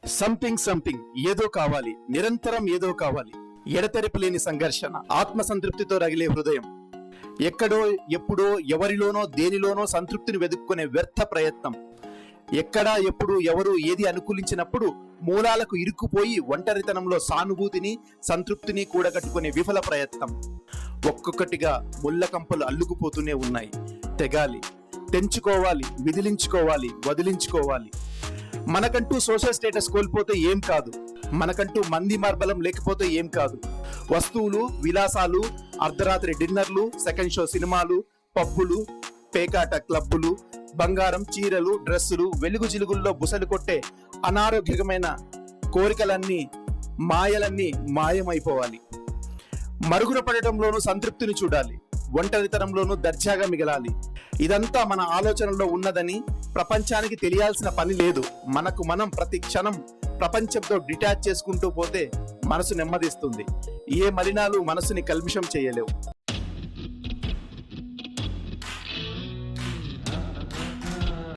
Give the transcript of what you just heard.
Something ఏదో కావాలి, నిరంతరం ఏదో కావాలి, ఎడతెరిపి లేని సంఘర్షణ, ఆత్మసంతృప్తితో రగిలే హృదయం, ఎక్కడో ఎప్పుడో ఎవరిలోనో దేనిలోనో సంతృప్తిని వెతుక్కునే వ్యర్థ ప్రయత్నం, ఎక్కడా ఎప్పుడు ఎవరు ఏది అనుకూలించినప్పుడు మూలాలకు ఇరుక్కుపోయి ఒంటరితనంలో సానుభూతిని సంతృప్తిని కూడగట్టుకునే విఫల ప్రయత్నం. ఒక్కొక్కటిగా ముళ్ళకంపలు అల్లుకుపోతూనే ఉన్నాయి. తెగాలి, తెంచుకోవాలి, విదిలించుకోవాలి, వదిలించుకోవాలి. మనకంటూ సోషల్ స్టేటస్ కోల్పోతే ఏం కాదు, మనకంటూ మంది మార్బలం లేకపోతే ఏం కాదు. వస్తువులు, విలాసాలు, అర్ధరాత్రి డిన్నర్లు, సెకండ్ షో సినిమాలు, పబ్బులు, పేకాట క్లబ్బులు, బంగారం, చీరలు, డ్రెస్సులు, వెలుగు జిలుగుల్లో బుసలు కొట్టే అనారోగ్యకరమైన కోరికలన్నీ, మాయలన్నీ మాయమైపోవాలి. మరుగున పడటంలోనూ సంతృప్తిని చూడాలి, ఒంటరితనంలోనూ దర్జాగా మిగలాలి. ఇదంతా మన ఆలోచనలో ఉన్నదని ప్రపంచానికి తెలియాల్సిన పని లేదు. మనకు మనం ప్రతి క్షణం ప్రపంచంతో డిటాచ్ చేసుకుంటూ పోతే మనసు నెమ్మదిస్తుంది. ఏ మలినాలు మనసుని కల్మిషం చేయలేవు.